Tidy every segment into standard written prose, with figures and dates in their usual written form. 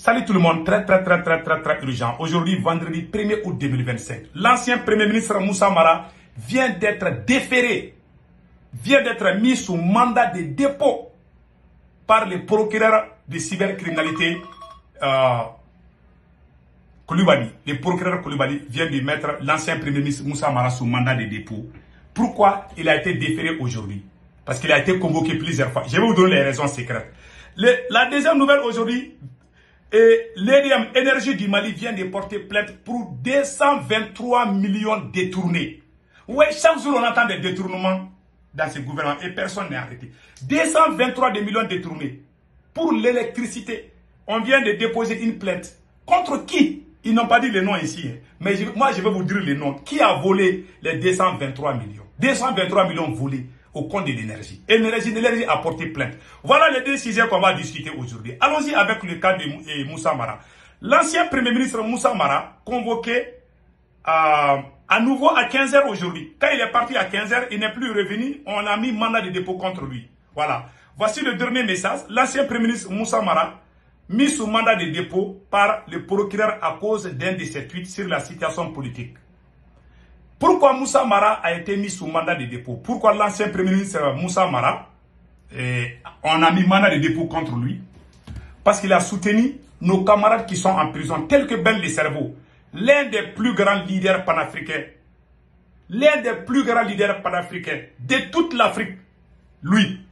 Salut tout le monde, très urgent. Aujourd'hui, vendredi 1er août 2025. L'ancien Premier ministre Moussa Mara vient d'être déféré, vient d'être mis sous mandat de dépôt par le procureur de cybercriminalité Koulibaly. Le procureur Koulibaly vient de mettre l'ancien Premier ministre Moussa Mara sous mandat de dépôt. Pourquoi il a été déféré aujourd'hui? Parce qu'il a été convoqué plusieurs fois. Je vais vous donner les raisons secrètes. La deuxième nouvelle aujourd'hui, l'EDM Énergie du Mali vient de porter plainte pour 223 millions détournés. Oui, chaque jour on entend des détournements dans ce gouvernement et personne n'est arrêté. 223 millions détournés pour l'électricité. On vient de déposer une plainte. Contre qui? Ils n'ont pas dit les noms ici. Mais moi je vais vous dire les noms. Qui a volé les 223 millions? 223 millions volés au compte de l'énergie. L'énergie a porté plainte. Voilà les deux sujets qu'on va discuter aujourd'hui. Allons-y avec le cas de Moussa Mara. L'ancien Premier ministre Moussa Mara, convoqué à nouveau à 15 h aujourd'hui. Quand il est parti à 15 h, il n'est plus revenu. On a mis mandat de dépôt contre lui. Voilà. Voici le dernier message. L'ancien Premier ministre Moussa Mara, mis sous mandat de dépôt par le procureur à cause d'un de ses tweets sur la situation politique. Pourquoi Moussa Mara a été mis sous mandat de dépôt? Pourquoi l'ancien Premier ministre Moussa Mara, on a mis mandat de dépôt contre lui? Parce qu'il a soutenu nos camarades qui sont en prison, tels que Ben Le Cerveau, l'un des plus grands leaders panafricains. L'un des plus grands leaders panafricains de toute l'Afrique. Lui,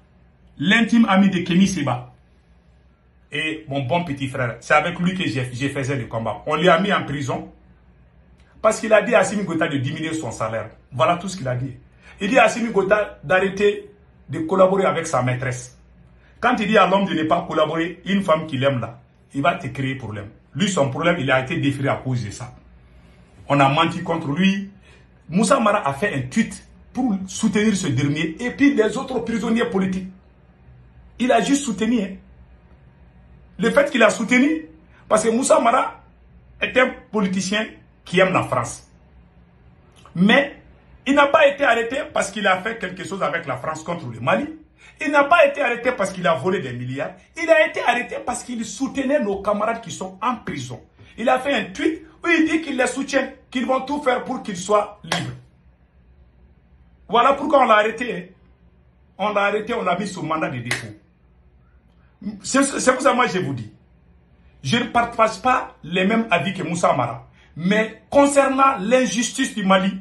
l'intime ami de Kémy Séba. Et mon bon petit frère, c'est avec lui que j'ai fait le combat. On l'a mis en prison. Parce qu'il a dit à Assimi Goïta de diminuer son salaire. Voilà tout ce qu'il a dit. Il dit à Assimi Goïta d'arrêter de collaborer avec sa maîtresse. Quand il dit à l'homme de ne pas collaborer, une femme qu'il aime là, il va te créer problème. Lui, son problème, il a été déféré à cause de ça. On a menti contre lui. Moussa Mara a fait un tweet pour soutenir ce dernier et puis les autres prisonniers politiques. Il a juste soutenu. Hein. Le fait qu'il a soutenu, parce que Moussa Mara est un politicien qui aime la France. Mais il n'a pas été arrêté parce qu'il a fait quelque chose avec la France contre le Mali. Il n'a pas été arrêté parce qu'il a volé des milliards. Il a été arrêté parce qu'il soutenait nos camarades qui sont en prison. Il a fait un tweet où il dit qu'il les soutient, qu'ils vont tout faire pour qu'ils soient libres. Voilà pourquoi on l'a arrêté. On l'a arrêté, on l'a mis sous mandat de dépôt. C'est pour ça que moi je vous dis, je ne partage pas les mêmes avis que Moussa Mara. Mais concernant l'injustice du Mali,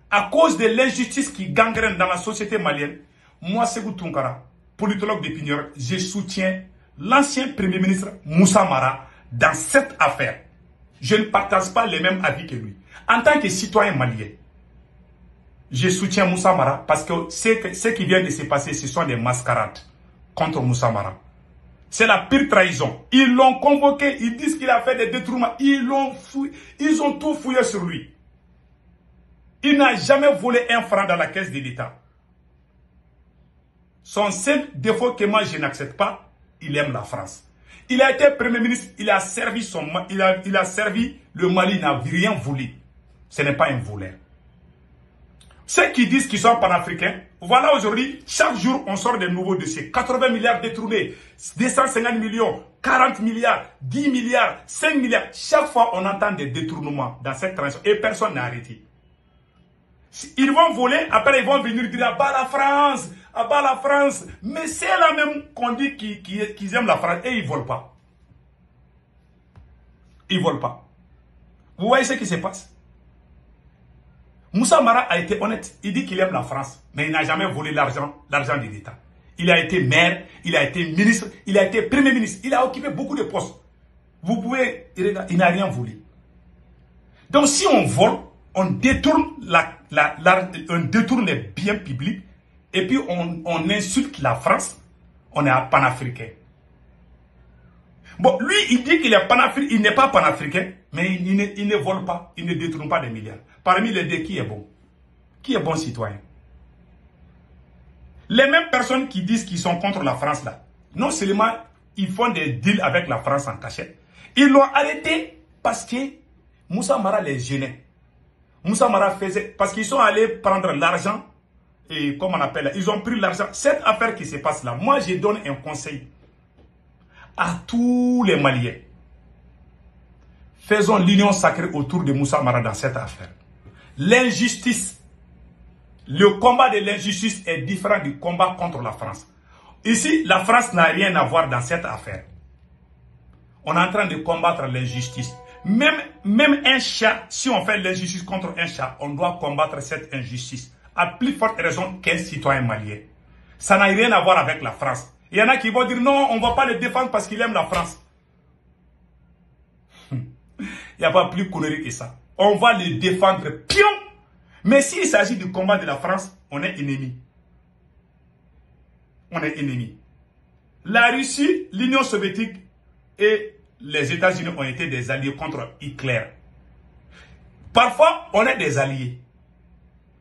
à cause de l'injustice qui gangrène dans la société malienne, moi, Ségou Tounkara, politologue de Pignor, je soutiens l'ancien Premier ministre Moussa Mara dans cette affaire. Je ne partage pas les mêmes avis que lui. En tant que citoyen malien, je soutiens Moussa Mara parce que ce qui vient de se passer, ce sont des mascarades contre Moussa Mara. C'est la pire trahison. Ils l'ont convoqué, ils disent qu'il a fait des détournements. Ils ont tout fouillé sur lui. Il n'a jamais volé un franc dans la caisse de l'État. Son seul défaut que moi je n'accepte pas, il aime la France. Il a été Premier ministre, il a servi le Mali, il n'a rien volé. Ce n'est pas un voleur. Ceux qui disent qu'ils sont panafricains, voilà aujourd'hui, chaque jour, on sort des nouveaux dossiers. 80 milliards détournés, 250 millions, 40 milliards, 10 milliards, 5 milliards. Chaque fois, on entend des détournements dans cette transaction et personne n'a arrêté. Ils vont voler, après ils vont venir dire à bas la France, à bas la France. Mais c'est là même qu'on dit qu'ils aiment la France et ils ne volent pas. Ils ne volent pas. Vous voyez ce qui se passe? Moussa Mara a été honnête. Il dit qu'il aime la France, mais il n'a jamais volé l'argent de l'État. Il a été maire, il a été ministre, il a été Premier ministre. Il a occupé beaucoup de postes. Vous pouvez, il n'a rien volé. Donc si on vole, on détourne, on détourne les biens publics et puis on insulte la France, on est un panafricain. Bon, lui, il dit qu'il est panafricain, il n'est pas panafricain, mais il ne vole pas, il ne détourne pas des milliards. Parmi les deux, qui est bon? Qui est bon citoyen? Les mêmes personnes qui disent qu'ils sont contre la France là, non seulement ils font des deals avec la France en cachette, ils l'ont arrêté parce que Moussa Mara les gênait. Moussa Mara faisait, parce qu'ils sont allés prendre l'argent, et comme on appelle, ils ont pris l'argent. Cette affaire qui se passe là, moi je donne un conseil à tous les Maliens. faisons l'union sacrée autour de Moussa Mara dans cette affaire. L'injustice, le combat de l'injustice est différent du combat contre la France. Ici, la France n'a rien à voir dans cette affaire. On est en train de combattre l'injustice. Même un chat, si on fait l'injustice contre un chat, on doit combattre cette injustice. À plus forte raison qu'un citoyen malien. Ça n'a rien à voir avec la France. Il y en a qui vont dire non, on ne va pas le défendre parce qu'il aime la France. Il n'y a pas plus connerie que ça. On va le défendre, pion. Mais s'il s'agit du combat de la France, on est ennemi. On est ennemi. La Russie, l'Union soviétique et les États-Unis ont été des alliés contre Hitler. Parfois, on est des alliés.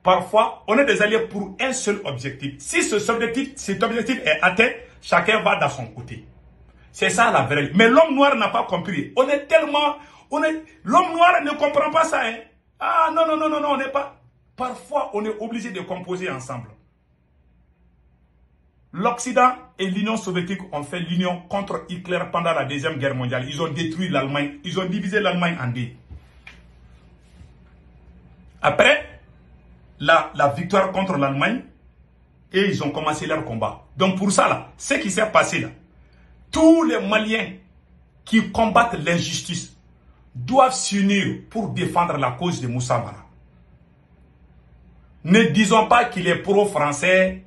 Parfois, on est des alliés pour un seul objectif. Si cet objectif est atteint, chacun va dans son côté. C'est ça la vérité. Mais l'homme noir n'a pas compris. On est tellement... L'homme noir ne comprend pas ça. Hein? Ah non, on n'est pas... Parfois, on est obligé de composer ensemble. L'Occident et l'Union soviétique ont fait l'union contre Hitler pendant la Deuxième Guerre mondiale. Ils ont détruit l'Allemagne. Ils ont divisé l'Allemagne en deux. Après la victoire contre l'Allemagne, et ils ont commencé leur combat. Donc pour ça, là, ce qui s'est passé là, tous les Maliens qui combattent l'injustice doivent s'unir pour défendre la cause de Moussa Mara. Ne disons pas qu'il est pro-français,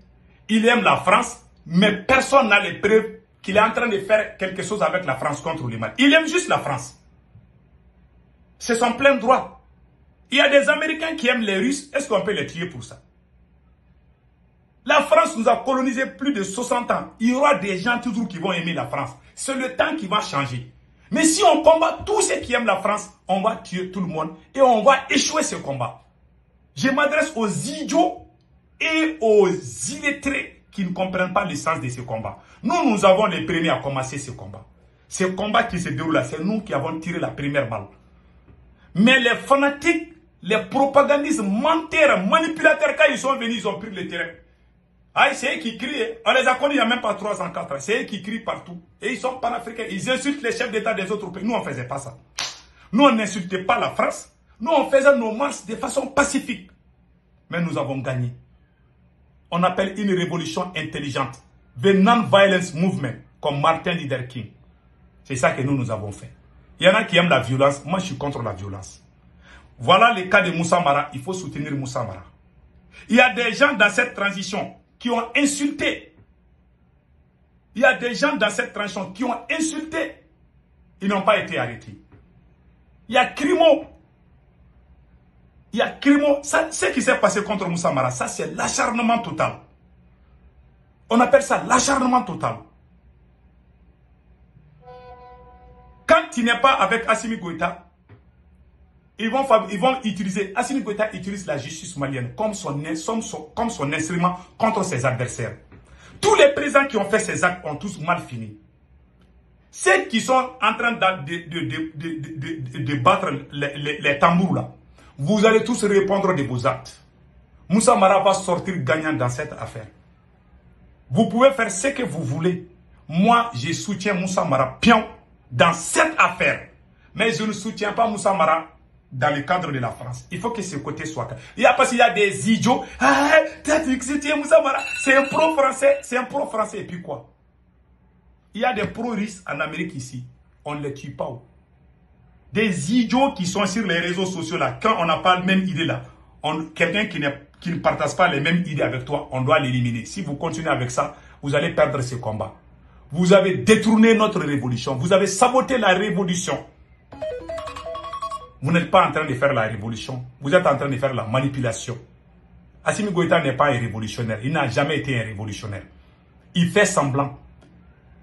il aime la France, mais personne n'a les preuves qu'il est en train de faire quelque chose avec la France contre le Mali. Il aime juste la France. C'est son plein droit. Il y a des Américains qui aiment les Russes, est-ce qu'on peut les tuer pour ça? La France nous a colonisé plus de 60 ans. Il y aura des gens toujours qui vont aimer la France. C'est le temps qui va changer. Mais si on combat tous ceux qui aiment la France, on va tuer tout le monde et on va échouer ce combat. Je m'adresse aux idiots et aux illettrés qui ne comprennent pas le sens de ce combat. Nous avons les premiers à commencer ce combat. Ce combat qui se déroule là, c'est nous qui avons tiré la première balle. Mais les fanatiques, les propagandistes, menteurs, manipulateurs, quand ils sont venus, ils ont pris le terrain. Ah, c'est eux qui crient. On les a connus il n'y a même pas 3 ans, 4 ans. C'est eux qui crient partout. Et ils sont panafricains. Ils insultent les chefs d'État des autres pays. Nous, on ne faisait pas ça. Nous, on n'insultait pas la France. Nous, on faisait nos marches de façon pacifique. Mais nous avons gagné. On appelle une révolution intelligente. The Non-Violence Movement, comme Martin Luther King. C'est ça que nous avons fait. Il y en a qui aiment la violence. Moi, je suis contre la violence. Voilà le cas de Moussa Mara. Il faut soutenir Moussa Mara. Il y a des gens dans cette transition qui ont insulté. Il y a des gens dans cette transition qui ont insulté. Ils n'ont pas été arrêtés. Il y a Crimo. Il y a Crimo. Ce qui s'est passé contre Moussa Mara, ça c'est l'acharnement total. On appelle ça l'acharnement total. Quand tu n'es pas avec Assimi Goïta, ils vont utiliser, Assimi Goïta utilise la justice malienne comme son instrument contre ses adversaires. Tous les présidents qui ont fait ces actes ont tous mal fini. Ceux qui sont en train de battre les tambours là, vous allez tous répondre de vos actes. Moussa Mara va sortir gagnant dans cette affaire. Vous pouvez faire ce que vous voulez. Moi, je soutiens Moussa Mara pion dans cette affaire. Mais je ne soutiens pas Moussa Mara dans le cadre de la France. Il faut que ce côté soit clair. Parce qu'il y a des idiots. Ah, tu soutiens Moussa Mara. C'est un pro-français. C'est un pro-français. Et puis quoi? Il y a des pro-russes en Amérique ici. On ne les tue pas. Des idiots qui sont sur les réseaux sociaux là. Quand on n'a pas la même idée là. Quelqu'un qui ne partage pas les mêmes idées avec toi, on doit l'éliminer. Si vous continuez avec ça, vous allez perdre ce combat. Vous avez détourné notre révolution. Vous avez saboté la révolution. Vous n'êtes pas en train de faire la révolution. Vous êtes en train de faire la manipulation. Assimi Goïta n'est pas un révolutionnaire. Il n'a jamais été un révolutionnaire. Il fait semblant.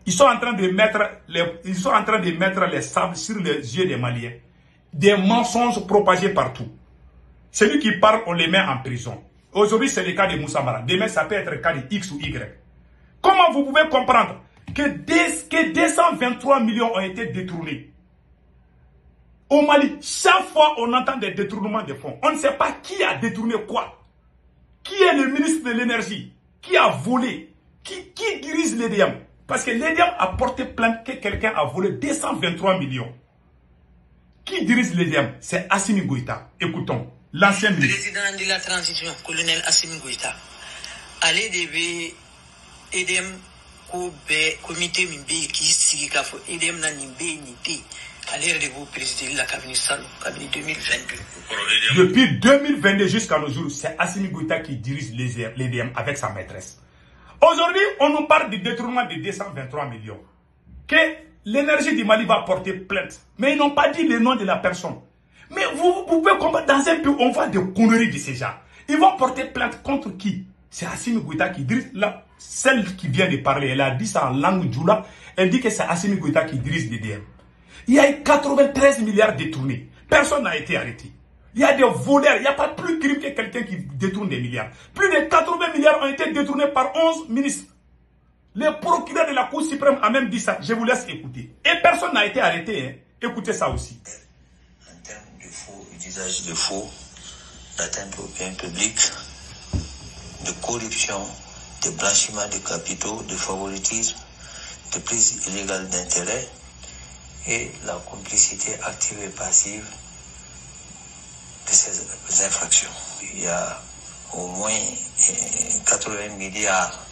Ils sont en train de mettre les sables sur les yeux des Maliens. Des mensonges propagés partout. Celui qui parle, on les met en prison. Aujourd'hui, c'est le cas de Moussa Mara. Demain, ça peut être le cas de X ou Y. Comment vous pouvez comprendre que 223 millions ont été détournés? Au Mali, chaque fois on entend des détournements de fonds, on ne sait pas qui a détourné quoi. Qui est le ministre de l'énergie? Qui a volé? Qui dirige l'EDM? Parce que l'EDM a porté plainte que quelqu'un a volé 223 millions. Qui dirige l'EDM? C'est Assimi Goïta. Écoutons. L'ancien ministre. Président de la transition, colonel Assimi Goïta. Allez de EDM comité Mimbe qui signe EDM na Nimbe Nité. Allez de vous présider la cabinet 2022. Depuis 2022 jusqu'à nos jours, c'est Assimi Goïta qui dirige l'EDM avec sa maîtresse. Aujourd'hui, on nous parle du détournement de 223 millions. Que l'énergie du Mali va porter plainte. Mais ils n'ont pas dit le nom de la personne. Mais vous pouvez comprendre, dans un pays, on voit des conneries de ces gens. Ils vont porter plainte contre qui? C'est Assimi Goïta qui dirige, celle qui vient de parler. Elle a dit ça en langue djoula. Elle dit que c'est Assimi Goïta qui dirige l'EDM. Il y a eu 93 milliards détournés. Personne n'a été arrêté. Il y a des voleurs. Il n'y a pas plus de crime que quelqu'un qui détourne des milliards. Plus de 80 milliards ont été détournés par 11 ministres. Le procureur de la Cour suprême a même dit ça. Je vous laisse écouter. Et personne n'a été arrêté. Hein. Écoutez ça aussi. En termes de faux, d'usage de faux, d'atteinte au bien public, de corruption, de blanchiment de capitaux, de favoritisme, de prise illégale d'intérêt et la complicité active et passive de ces infractions. Il y a au moins 80 milliards,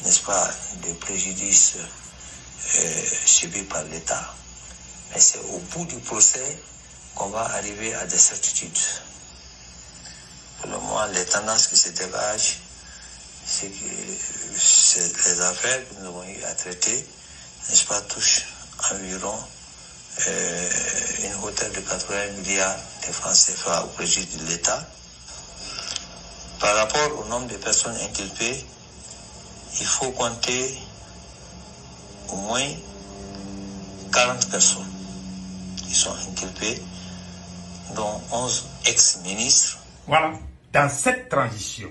n'est-ce pas, de préjudices subis par l'État. Mais c'est au bout du procès qu'on va arriver à des certitudes. Pour le moment, les tendances qui se dégagent, c'est que les affaires que nous avons eu à traiter, n'est-ce pas, touchent environ une hauteur de 80 milliards de francs CFA au préjudice de l'État. Par rapport au nombre de personnes inculpées, il faut compter au moins 40 personnes qui sont inculpées, dont 11 ex-ministres. Voilà, dans cette transition,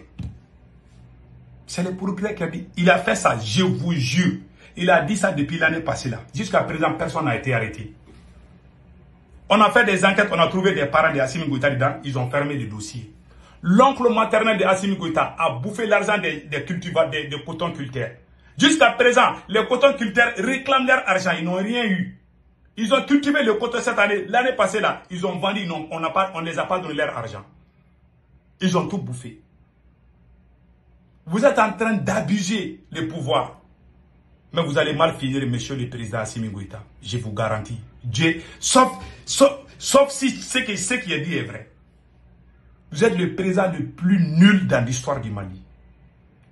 c'est le procureur qui a dit, il a fait ça, je vous jure. Il a dit ça depuis l'année passée là. Jusqu'à présent, personne n'a été arrêté. On a fait des enquêtes, on a trouvé des parents de Assimi Goïta dedans, ils ont fermé le dossier. L'oncle maternel de Assimi Goïta a bouffé l'argent des cotonculteurs. Jusqu'à présent, les cotonculteurs réclament leur argent, ils n'ont rien eu. Ils ont cultivé le coton cette année. L'année passée là, ils ont vendu, on ne les a pas donné leur argent. Ils ont tout bouffé. Vous êtes en train d'abuser le pouvoir. Mais vous allez mal finir, monsieur le président Assimi Goïta. Je vous garantis. Sauf si ce qui est dit est vrai. Vous êtes le président le plus nul dans l'histoire du Mali.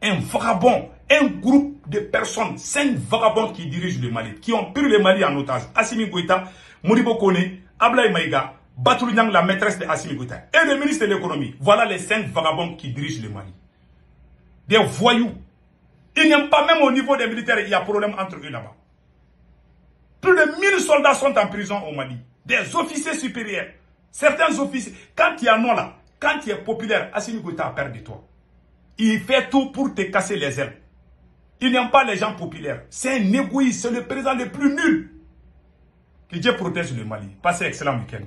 Un vagabond, un groupe de personnes, 5 vagabonds qui dirigent le Mali, qui ont pris le Mali en otage. Assimi Goïta, Modibo Kone, Ablaye Maïga, Batoul Niang, la maîtresse de Assimi Goïta, et le ministre de l'économie. Voilà les 5 vagabonds qui dirigent le Mali. Des voyous. Ils n'aiment pas, même au niveau des militaires, il y a problème entre eux là-bas. Plus de 1000 soldats sont en prison au Mali. Des officiers supérieurs. Certains officiers, quand il y a non là, quand tu es populaire, Assimi Goïta a peur de toi. Il fait tout pour te casser les ailes. Il n'aime pas les gens populaires. C'est un égoïste, c'est le président le plus nul. Que Dieu protège le Mali. Passez un excellent week-end.